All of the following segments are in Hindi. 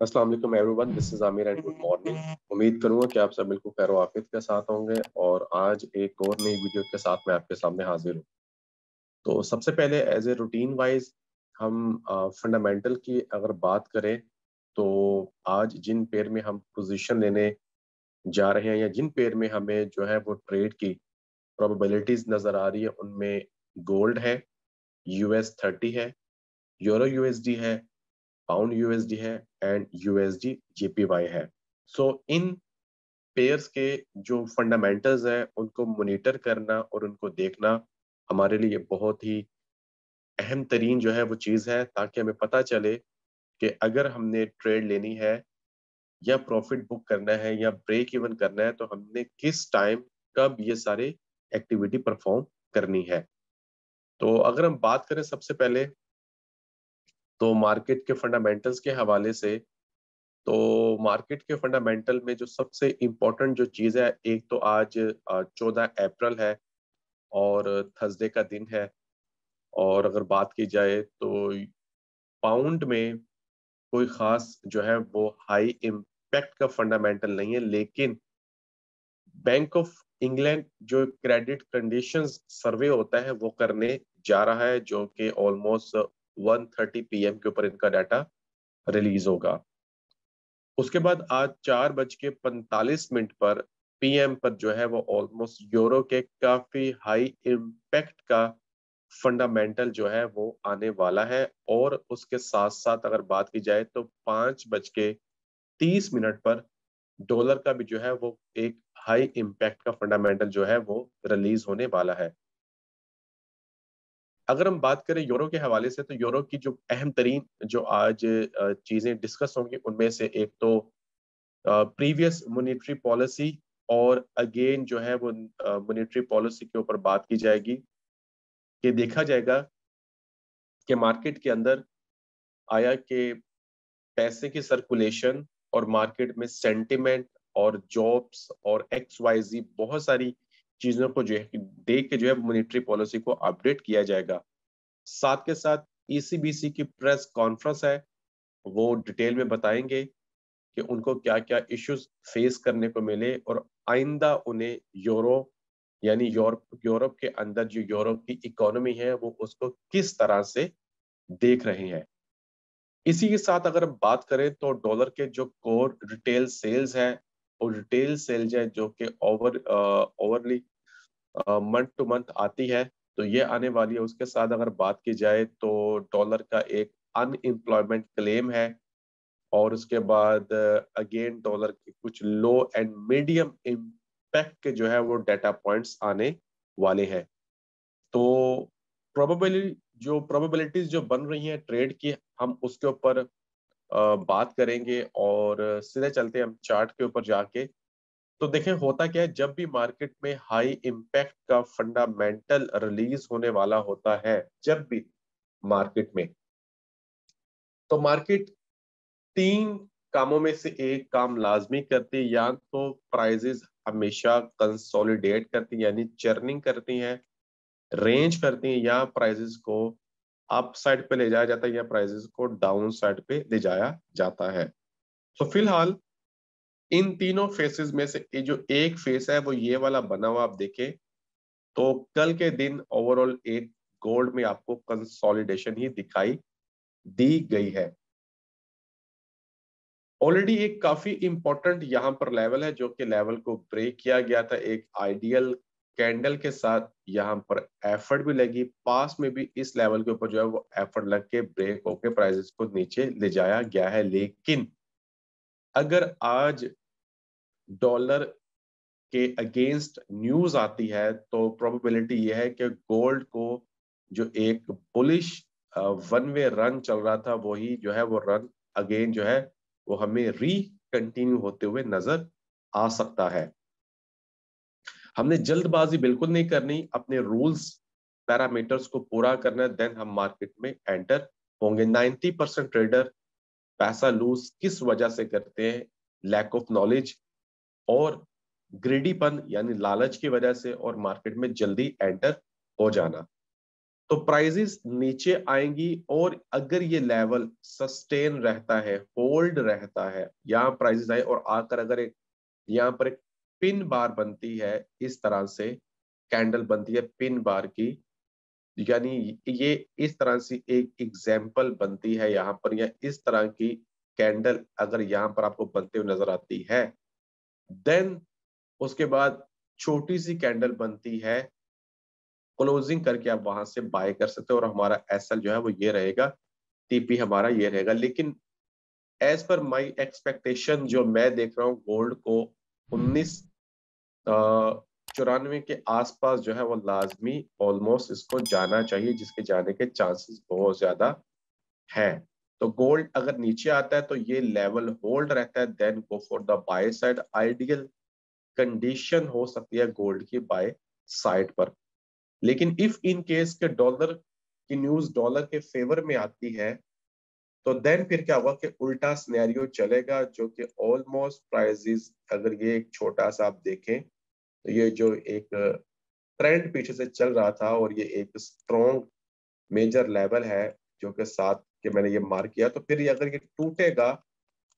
अस्सलाम वालेकुम everyone, this is Aamir and good morning. उम्मीद करूंगा कि आप सब बिल्कुल खैर वाफियत के साथ होंगे और आज एक और नई वीडियो के साथ मैं आपके सामने हाजिर हूँ। तो सबसे पहले एज ए रूटीन वाइज हम फंडामेंटल की अगर बात करें तो आज जिन पेयर में हम पोजीशन लेने जा रहे हैं या जिन पेयर में हमें जो है वो ट्रेड की प्रोबेबिलिटीज नजर आ रही है उनमें गोल्ड है, US 30 है, यूरो USD है, पाउंड USD है एंड USD JPY है। सो इन पेयर्स के जो फंडामेंटल्स हैं उनको मॉनिटर करना और उनको देखना हमारे लिए बहुत ही अहम तरीन जो है वो चीज़ है, ताकि हमें पता चले कि अगर हमने ट्रेड लेनी है या प्रॉफिट बुक करना है या ब्रेक इवन करना है तो हमने किस टाइम कब ये सारे एक्टिविटी परफॉर्म करनी है। तो अगर हम बात करें सबसे पहले तो मार्केट के फंडामेंटल्स के हवाले से, तो मार्केट के फंडामेंटल में जो सबसे इम्पोर्टेंट जो चीज़ है, एक तो आज 14 अप्रैल है और थर्सडे का दिन है। और अगर बात की जाए तो पाउंड में कोई खास जो है वो हाई इम्पैक्ट का फंडामेंटल नहीं है, लेकिन बैंक ऑफ इंग्लैंड जो क्रेडिट कंडीशंस सर्वे होता है वो करने जा रहा है, जो कि ऑलमोस्ट 1:30 PM के ऊपर इनका डाटा रिलीज होगा। उसके बाद आज 4:45 पर PM पर जो है वो ऑलमोस्ट यूरो के काफी हाई इम्पैक्ट का फंडामेंटल जो है वो आने वाला है। और उसके साथ साथ अगर बात की जाए तो 5:30 पर डॉलर का भी जो है वो एक हाई इम्पैक्ट का फंडामेंटल जो है वो रिलीज होने वाला है। अगर हम बात करें यूरो के हवाले से, तो यूरो की जो अहम तरीन जो आज चीजें डिस्कस होंगी उनमें से एक तो प्रीवियस मॉनेटरी पॉलिसी, और अगेन जो है वो मॉनेटरी पॉलिसी के ऊपर बात की जाएगी कि देखा जाएगा कि मार्केट के अंदर आया कि पैसे की सर्कुलेशन और मार्केट में सेंटिमेंट और जॉब्स और XYZ बहुत सारी चीजों को जो है देख के जो है मॉनेटरी पॉलिसी को अपडेट किया जाएगा। साथ के साथ ECBC की प्रेस कॉन्फ्रेंस है, वो डिटेल में बताएंगे कि उनको क्या क्या इश्यूज फेस करने को मिले और आइंदा उन्हें यूरो यानी यूरोप के अंदर जो यूरोप की इकोनॉमी है वो उसको किस तरह से देख रहे हैं। इसी के साथ अगर हम बात करें तो डॉलर के जो कोर रिटेल सेल्स है और रिटेल सेल्स है जो कि ओवरली मंथ टू मंथ आती है, तो ये आने वाली है। उसके साथ अगर बात की जाए तो डॉलर का एक अनएम्प्लॉयमेंट क्लेम है और उसके बाद अगेन डॉलर के कुछ लो एंड मीडियम इम्पैक्ट के जो है वो डाटा पॉइंट्स आने वाले हैं। तो प्रोबेबिलिटीज जो बन रही हैं ट्रेड की, हम उसके ऊपर बात करेंगे और सीधे चलते हैं हम चार्ट के ऊपर जाके। तो देखें होता क्या है, जब भी मार्केट में हाई इम्पैक्ट का फंडामेंटल रिलीज होने वाला होता है, जब भी मार्केट में, तो मार्केट तीन कामों में से एक काम लाजमी करती है। या तो प्राइजेस हमेशा कंसोलिडेट करती है यानी चर्निंग करती हैं, रेंज करती हैं, या प्राइजेस को अप साइड पे ले जाया जाता है या प्राइजेस को डाउन साइड पे ले जाया जाता है। तो फिलहाल इन तीनों फेसेस में से ये जो एक फेस है वो ये वाला बना हुआ आप देखें, तो कल के दिन ओवरऑल एक गोल्ड में आपको कंसोलिडेशन ही दिखाई दी गई है। ऑलरेडी एक काफी इंपॉर्टेंट यहाँ पर लेवल है जो कि लेवल को ब्रेक किया गया था एक आइडियल कैंडल के साथ। यहाँ पर एफर्ट भी लगी, पास में भी इस लेवल के ऊपर जो है वो एफर्ट लग के ब्रेक होके प्राइसेस को नीचे ले जाया गया है। लेकिन अगर आज डॉलर के अगेंस्ट न्यूज आती है तो प्रोबेबिलिटी यह है कि गोल्ड को जो एक बुलिश वन वे रन चल रहा था वही जो है वो रन अगेन जो है वो हमें री कंटिन्यू होते हुए नजर आ सकता है। हमने जल्दबाजी बिल्कुल नहीं करनी, अपने रूल्स पैरामीटर्स को पूरा करना है, देन हम मार्केट में एंटर होंगे। 90% ट्रेडर पैसा लूज किस वजह से करते हैं? लैक ऑफ नॉलेज और ग्रेडीपन यानी लालच की वजह से, और मार्केट में जल्दी एंटर हो जाना। तो प्राइजेस नीचे आएंगी और अगर ये लेवल सस्टेन रहता है, होल्ड रहता है, यहाँ प्राइजेस आए और आकर अगर एक यहाँ पर एक पिन बार बनती है, इस तरह से कैंडल बनती है पिन बार की, यानी ये इस तरह से एक एग्जाम्पल बनती है यहाँ पर, या इस तरह की कैंडल अगर यहाँ पर आपको बनते हुए नजर आती है, देन उसके बाद छोटी सी कैंडल बनती है, क्लोजिंग करके आप वहां से बाय कर सकते हो और हमारा एसएल जो है वो ये रहेगा, टीपी हमारा ये रहेगा। लेकिन एज पर माय एक्सपेक्टेशन जो मैं देख रहा हूँ, गोल्ड को 1994 के आसपास जो है वो लाजमी ऑलमोस्ट इसको जाना चाहिए, जिसके जाने के चांसेस बहुत ज्यादा है। तो गोल्ड अगर नीचे आता है तो ये लेवल होल्ड रहता है, then go for the buy side. Ideal condition हो सकती है गोल्ड की बाय साइड पर। लेकिन इफ इन केस के डॉलर की न्यूज डॉलर के फेवर में आती है, तो देन फिर क्या होगा कि उल्टा सिनेरियो चलेगा, जो कि ऑलमोस्ट प्राइजेस, अगर ये एक छोटा सा आप देखें तो ये जो एक ट्रेंड पीछे से चल रहा था और ये एक स्ट्रॉन्ग मेजर लेवल है जो कि 7 के मैंने ये मार्क किया, तो फिर ये अगर ये टूटेगा,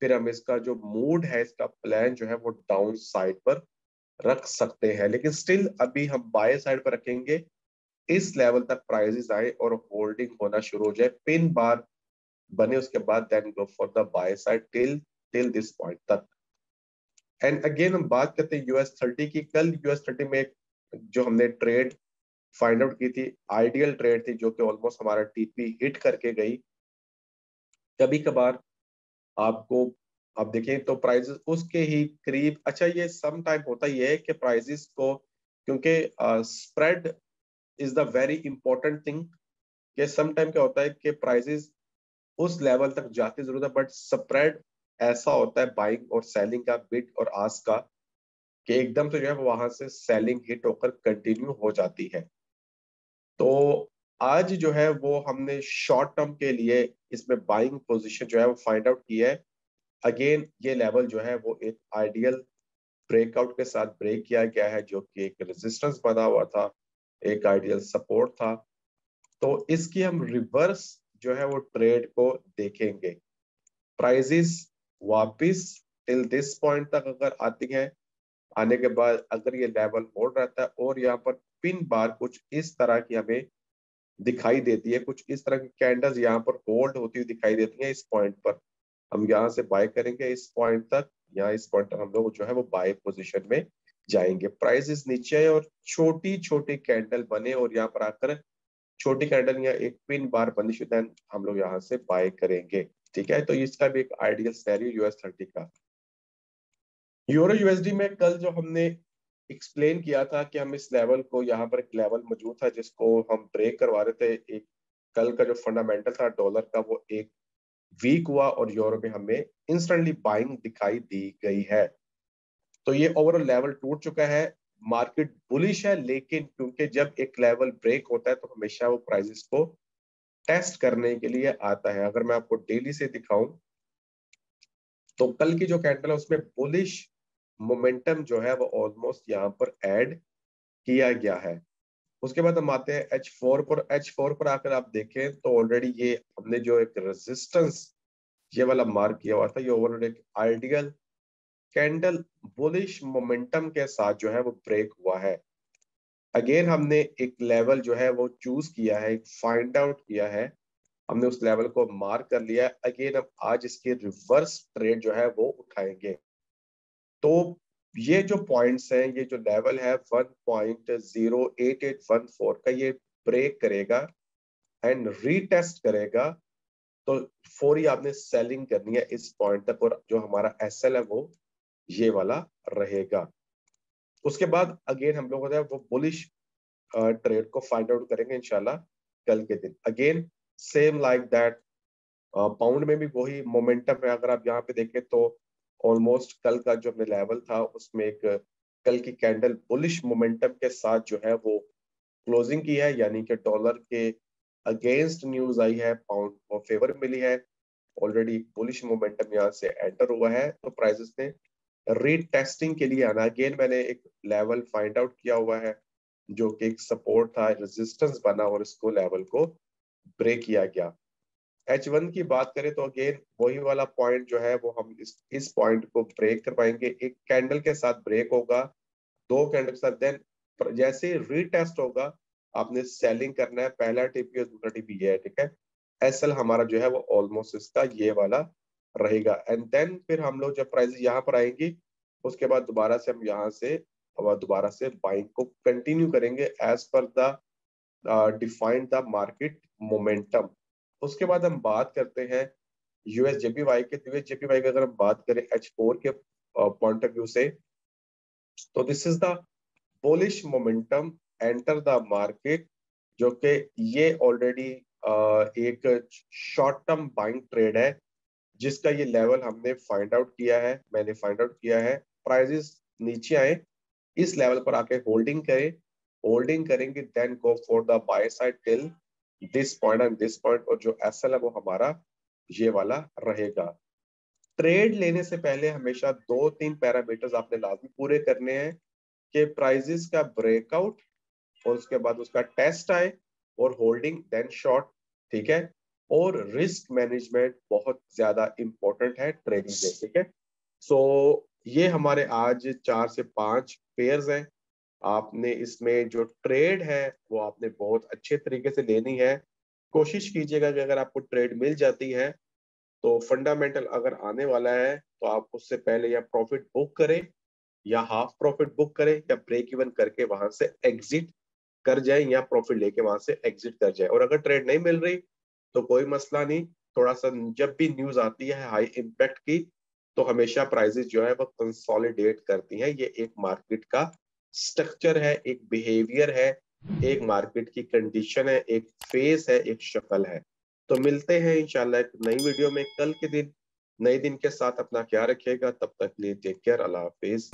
फिर हम इसका जो मूड है, इसका प्लान जो है वो डाउन साइड पर रख सकते हैं। लेकिन स्टिल अभी हम बाय साइड पर रखेंगे, इस लेवल तक प्राइजेस आए और होल्डिंग होना शुरू हो जाए, पिन बार बने उसके बाद then go for the buy side till till this point तक। एंड अगेन हम बात करते हैं US30 की। कल US30 में एक जो हमने ट्रेड फाइंड आउट की थी, आइडियल ट्रेड थी, जो कि ऑलमोस्ट हमारा टीपी हिट करके गई। कभी कभार आपको आप देखें तो प्राइजेस उसके ही करीब, अच्छा ये सम टाइम होता ही है कि प्राइजेस को, क्योंकि spread is the very important thing, कि सम टाइम क्या होता है कि प्राइजेस उस लेवल तक जाती जरूर है, बट स्प्रेड ऐसा होता है बाइंग और सेलिंग का, बिड और आस्क का, कि एकदम से जो है वो वहां से सेलिंग हिट होकर कंटिन्यू हो जाती है। तो आज जो है वो हमने शॉर्ट टर्म के लिए इसमें बाइंग पोजीशन जो है वो फाइंड आउट की है। अगेन ये लेवल जो है वो एक आइडियल ब्रेकआउट के साथ ब्रेक किया गया है, जो कि एक रेजिस्टेंस बना हुआ था, एक आइडियल सपोर्ट था। तो इसकी हम रिवर्स जो है वो ट्रेड को देखेंगे। प्राइजेस वापिस टिल दिस पॉइंट तक अगर आती है, आने के बाद अगर ये लेवल होल्ड रहता है और यहाँ पर पिन बार कुछ इस तरह की हमें दिखाई देती है, कुछ इस तरह की कैंडल्स यहाँ पर होल्ड होती हुई दिखाई देती है, इस पॉइंट पर हम यहाँ से बाय करेंगे, इस पॉइंट तक, यहाँ इस पॉइंट तक हम लोग जो है वो बाय पोजीशन में जाएंगे। प्राइसेस नीचे आए और छोटी छोटी कैंडल बने और यहाँ पर आकर छोटी कैंडल या एक पिन बार बनी, देन हम लोग यहाँ से बाय करेंगे। ठीक है, तो इसका भी एक आइडियल सिनेरियो US30 का। यूरो यूएसडी में कल जो हमने एक्सप्लेन किया था कि हम इस लेवल को, यहाँ पर एक लेवल मौजूद था जिसको हम ब्रेक करवा रहे थे। एक कल का जो फंडामेंटल था डॉलर का वो एक वीक हुआ और यूरो में हमें इंस्टेंटली बाइंग दिखाई दी गई है। तो ये ओवरऑल लेवल टूट चुका है, मार्केट बुलिश है, लेकिन क्योंकि जब एक लेवल ब्रेक होता है तो हमेशा वो प्राइसेस को टेस्ट करने के लिए आता है। अगर मैं आपको डेली से दिखाऊं तो कल की जो कैंडल है उसमें बुलिश मोमेंटम जो है वो ऑलमोस्ट यहाँ पर ऐड किया गया है। उसके बाद हम आते हैं H4 पर। H4 पर आकर आप देखें तो ऑलरेडी ये हमने जो एक रेजिस्टेंस ये वाला मार्क किया हुआ था, ये ओवरऑल एक आइडियल कैंडल बुलिश मोमेंटम के साथ जो है वो ब्रेक हुआ है। अगेन हमने एक लेवल जो है वो चूज किया है, एक फाइंड आउट किया है, हमने उस लेवल को मार्क कर लिया है। अगेन हम आज इसकी रिवर्स ट्रेड जो है वो उठाएंगे। तो ये जो पॉइंट्स हैं, ये जो लेवल है 1.08814 का, ये ब्रेक करेगा एंड रीटेस्ट करेगा, तो फौरी आपने सेलिंग करनी है इस पॉइंट तक, और जो हमारा एसएल है वो ये वाला रहेगा। उसके बाद अगेन हम लोग वो बुलिश ट्रेड को फाइंड आउट करेंगे इंशाल्लाह कल के दिन। Again same like that, pound में भी वही मोमेंटम है। अगर आप यहाँ पे देखें तो ऑलमोस्ट कल का जो अपने लेवल था उसमें एक कल की कैंडल बुलिश मोमेंटम के साथ जो है वो क्लोजिंग की है, यानी कि डॉलर के अगेंस्ट न्यूज आई है, पाउंड को फेवर मिली है, ऑलरेडी बुलिश मोमेंटम यहाँ से एंटर हुआ है। तो प्राइसेस ने रीटेस्टिंग के लिए आना। अगेन मैंने एक लेवल फाइंड आउट किया हुआ है, जो कि एक सपोर्ट था, रेजिस्टेंस बना और इसको लेवल को ब्रेक किया गया। H1 की बात करें तो अगेन वही वाला पॉइंट जो है वो हम इस पॉइंट को ब्रेक कर पाएंगे, एक कैंडल के साथ ब्रेक होगा, दो कैंडल के साथ, देन जैसे रीटेस्ट होगा आपने सेलिंग करना है, पहला टीपी और दूसरा टीपी ये है, ठीक है। एसएल हमारा जो है वो ऑलमोस्ट इसका ये वाला रहेगा, एंड देन फिर हम लोग जब प्राइस यहाँ पर आएंगी उसके बाद दोबारा से हम यहाँ से दोबारा से बाइंग को कंटिन्यू करेंगे as per the defined the market momentum. उसके बाद हम बात करते हैं यूएसजेपीवाई के। यूएसजेपीवाई की अगर हम बात करें H4 के पॉइंट ऑफ व्यू से, तो this is the bullish momentum enter the market, जो कि ये ऑलरेडी एक शॉर्ट टर्म बाइंग ट्रेड है, जिसका ये लेवल हमने फाइंड आउट किया है, मैंने फाइंड आउट किया है। प्राइजेस नीचे आए, इस लेवल पर आके होल्डिंग करें, होल्डिंग करेंगे, then go for the buy side till this point and this point, और जो एसएल है वो हमारा ये वाला रहेगा। ट्रेड लेने से पहले हमेशा 2-3 पैरामीटर्स आपने लाजमी पूरे करने हैं कि प्राइजेस का ब्रेकआउट और उसके बाद उसका टेस्ट आए और होल्डिंग देन शॉर्ट, ठीक है। और रिस्क मैनेजमेंट बहुत ज्यादा इंपॉर्टेंट है ट्रेडिंग में, ठीक है। सो ये हमारे आज 4 से 5 पेयर्स हैं। आपने इसमें जो ट्रेड है वो आपने बहुत अच्छे तरीके से लेनी है। कोशिश कीजिएगा कि अगर आपको ट्रेड मिल जाती है तो फंडामेंटल अगर आने वाला है तो आप उससे पहले या प्रॉफिट बुक करें या हाफ प्रॉफिट बुक करें या ब्रेक इवन करके वहां से एग्जिट कर जाए या प्रॉफिट लेके वहां से एग्जिट कर जाए। और अगर ट्रेड नहीं मिल रही तो कोई मसला नहीं, थोड़ा सा जब भी न्यूज आती है हाई इम्पैक्ट की तो हमेशा प्राइसेस जो है वो कंसोलिडेट करती हैं। ये एक मार्केट का स्ट्रक्चर है, एक बिहेवियर है, एक मार्केट की कंडीशन है, एक फेस है, एक शक्ल है। तो मिलते हैं इंशाल्लाह एक नई वीडियो में कल के दिन नए दिन के साथ। अपना ख्याल रखिएगा, तब तक लिए टेक केयर, अल्लाह हाफिज।